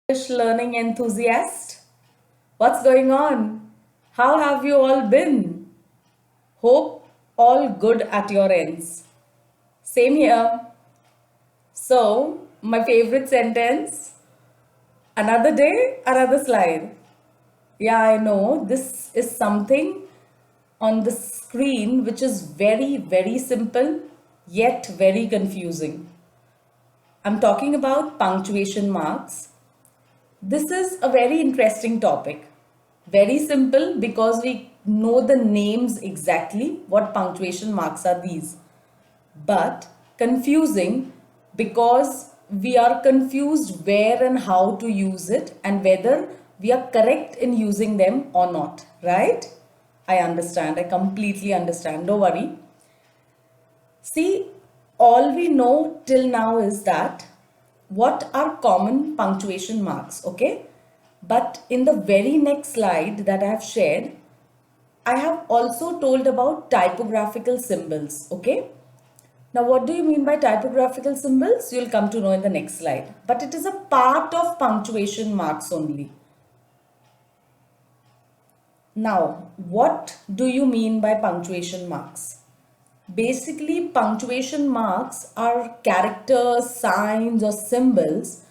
English learning enthusiast. What's going on? How have you all been? Hope all good at your ends. Same here. So, my favorite sentence, another day, another slide. Yeah, I know this is something on the screen which is very simple yet very confusing. I'm talking about punctuation marks. This is a very interesting topic. Very simple because we know the names exactly what punctuation marks are these. But confusing because we are confused where and how to use it and whether we are correct in using them or not, right? I understand. I completely understand. Don't worry. See, all we know till now is that what are common punctuation marks, okay? But in the very next slide that I have shared, I have also told about typographical symbols, okay? Now, what do you mean by typographical symbols? You'll come to know in the next slide. But it is a part of punctuation marks only. Now, what do you mean by punctuation marks? Basically, punctuation marks are characters, signs, or symbols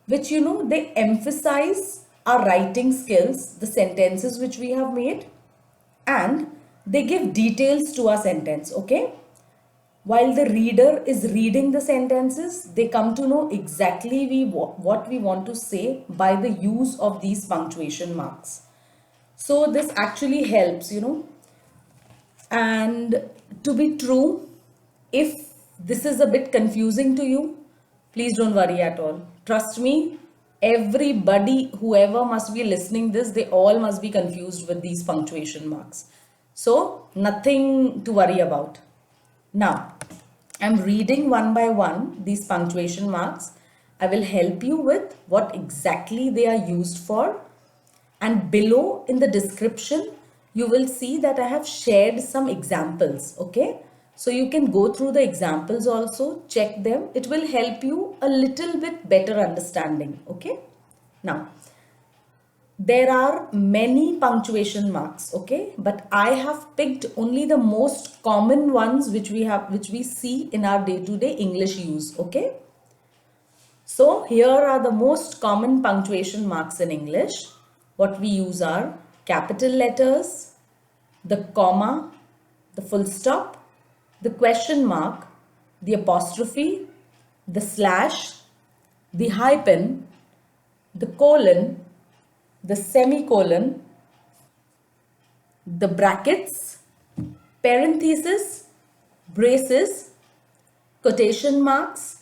which they emphasize our writing skills, the sentences which we have made, and they give details to our sentence, okay? While the reader is reading the sentences, they come to know exactly what we want to say by the use of these punctuation marks. So this actually helps. And to be true, if this is a bit confusing to you, please don't worry at all. Trust me, everybody, whoever must be listening this, they all must be confused with these punctuation marks. So nothing to worry about. Now, I'm reading one by one these punctuation marks. I will help you with what exactly they are used for, and below in the description you will see that I have shared some examples, okay? So you can go through the examples also, check them. It will help you a little bit better understanding, okay? Now, there are many punctuation marks, okay? But I have picked only the most common ones which we see in our day-to-day English use, okay? So here are the most common punctuation marks in English. What we use are capital letters, the comma, the full stop, the question mark, the apostrophe, the slash, the hyphen, the colon, the semicolon, the brackets, parenthesis, braces, quotation marks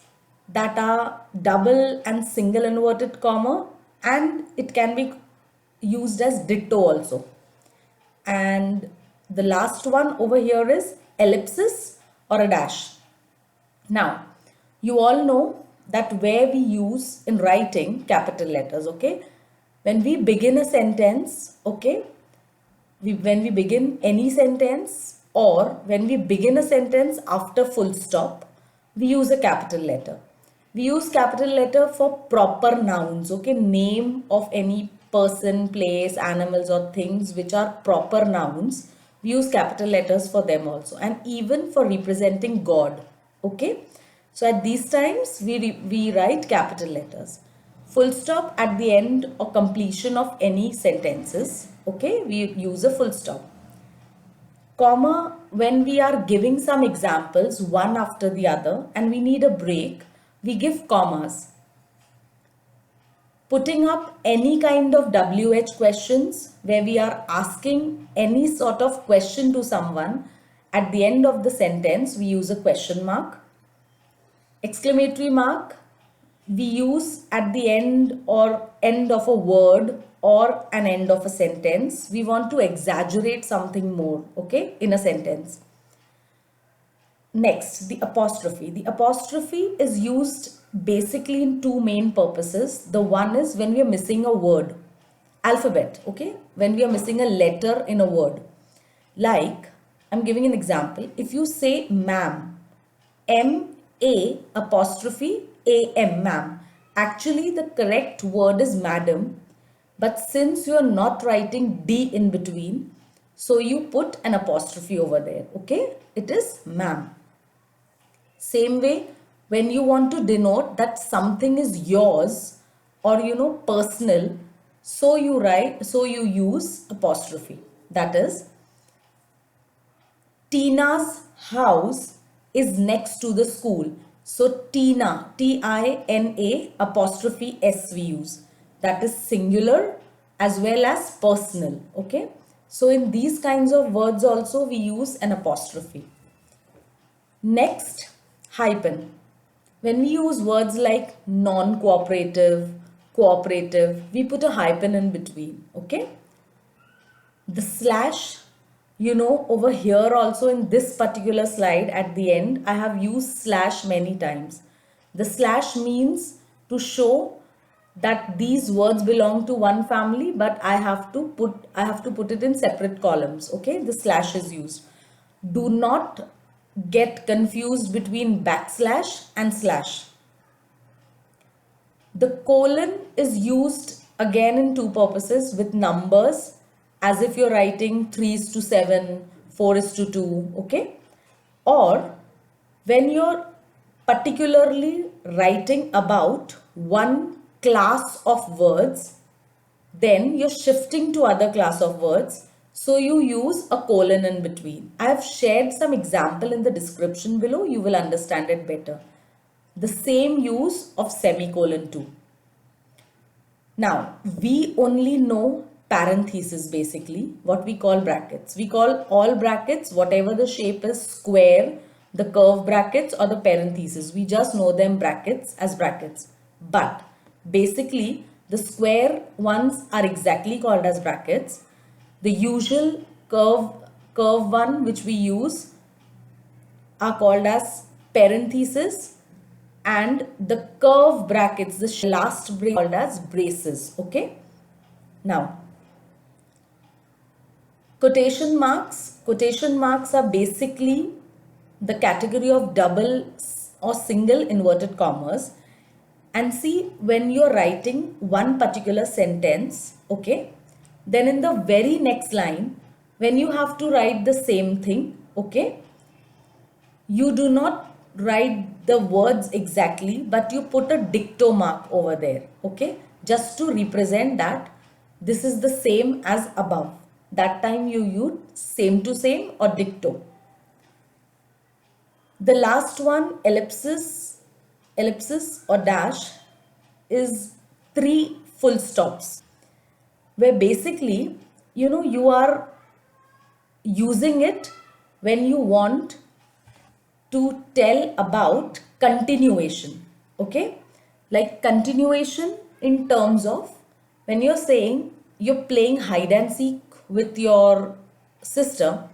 that are double and single inverted comma, and it can be used as ditto also. And the last one over here is ellipsis or a dash. Now, you all know that where we use in writing capital letters, okay? When we begin a sentence, okay? When we begin any sentence or when we begin a sentence after full stop, we use a capital letter. We use capital letter for proper nouns, okay? Name of any person, place, animals or things which are proper nouns. We use capital letters for them also, and even for representing God, okay? So at these times, we write capital letters. Full stop at the end or completion of any sentences, okay? We use a full stop. Comma, when we are giving some examples one after the other and we need a break, we give commas. Putting up any kind of WH questions where we are asking any sort of question to someone, at the end of the sentence, we use a question mark. Exclamatory mark, we use at the end or end of a word or an end of a sentence. We want to exaggerate something more, okay, in a sentence. Next, the apostrophe. The apostrophe is used basically in two main purposes. The one is when we are missing a word, alphabet, okay, when we are missing a letter in a word. Like, I'm giving an example. If you say ma'am, M-A apostrophe A-M, ma'am, Actually, the correct word is madam, but since you are not writing D in between, so you put an apostrophe over there. Okay, it is ma'am. Same way, when you want to denote that something is yours or personal, so you use apostrophe. That is, Tina's house is next to the school. So Tina, Tina apostrophe S we use. That is singular as well as personal. Okay. So in these kinds of words also we use an apostrophe. Next, hyphen. When we use words like non-cooperative, cooperative, we put a hyphen in between. Okay. The slash, over here also in this particular slide at the end, I have used slash many times. The slash means to show that these words belong to one family, but I have to put it in separate columns. Okay, the slash is used. Do not get confused between backslash and slash. The colon is used again in two purposes with numbers, as if you're writing 3 is to 7, 4 is to 2, okay? Or when you're particularly writing about one class of words, then you're shifting to other class of words, so you use a colon in between. I have shared some example in the description below, you will understand it better. The same use of semicolon too. Now, we only know parentheses basically, what we call brackets. We call all brackets, whatever the shape is, square, the curve brackets or the parentheses. We just know them brackets as brackets. But basically, the square ones are exactly called as brackets. The usual curve one which we use are called as parentheses, and the curve brackets, the last brace, called as braces. Okay. Now, quotation marks. Quotation marks are basically the category of double or single inverted commas. And see, when you're writing one particular sentence, okay, then in the very next line, when you have to write the same thing, okay, you do not write the words exactly, but you put a dicto mark over there, okay, just to represent that this is the same as above. That time you use same to same or dicto. The last one, ellipsis or dash, is 3 full stops, where basically you are using it when you want to tell about continuation. Okay, like continuation in terms of when you're saying you're playing hide and seek with your sister,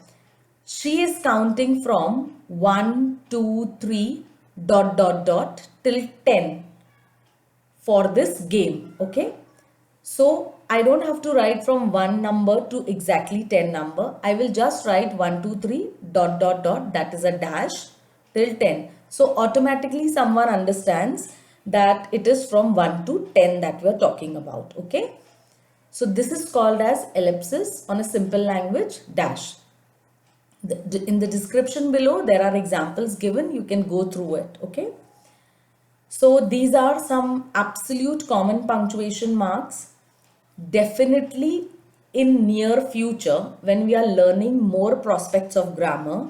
she is counting from 1 2 3 dot dot dot till 10 for this game. Okay, so I don't have to write from one number to exactly 10 number. I will just write 1 2 3 dot dot dot, that is a dash, till 10. So automatically someone understands that it is from 1 to 10 that we are talking about. Okay, so this is called as ellipsis, on a simple language, dash. In the description below there are examples given, you can go through it. Okay, so these are some absolute common punctuation marks. Definitely in near future, when we are learning more prospects of grammar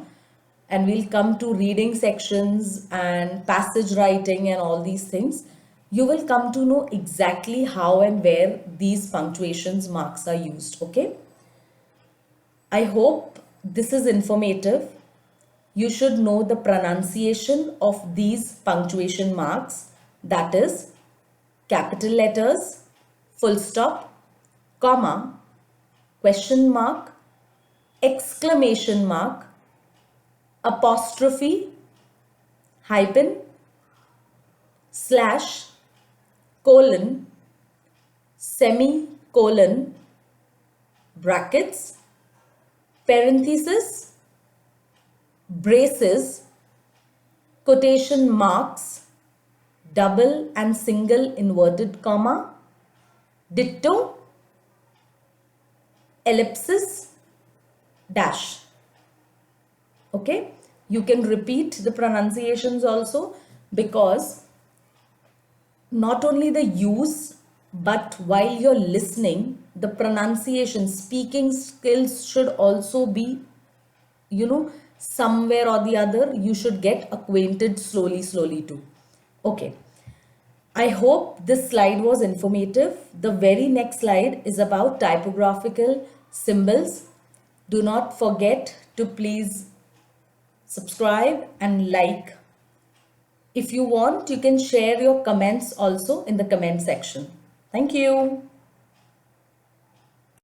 and we'll come to reading sections and passage writing and all these things, you will come to know exactly how and where these punctuations marks are used. Okay, I hope this is informative. You should know the pronunciation of these punctuation marks, that is capital letters, full stop, comma, question mark, exclamation mark, apostrophe, hyphen, slash, colon, semicolon, brackets, parenthesis, braces, quotation marks, double and single inverted comma, ditto, ellipsis, dash. Okay, you can repeat the pronunciations also, because not only the use, but while you're listening, the pronunciation, speaking skills should also be, somewhere or the other, you should get acquainted slowly too. Okay. I hope this slide was informative. The very next slide is about typographical symbols. Do not forget to please subscribe and like. If you want, you can share your comments also in the comment section. Thank you.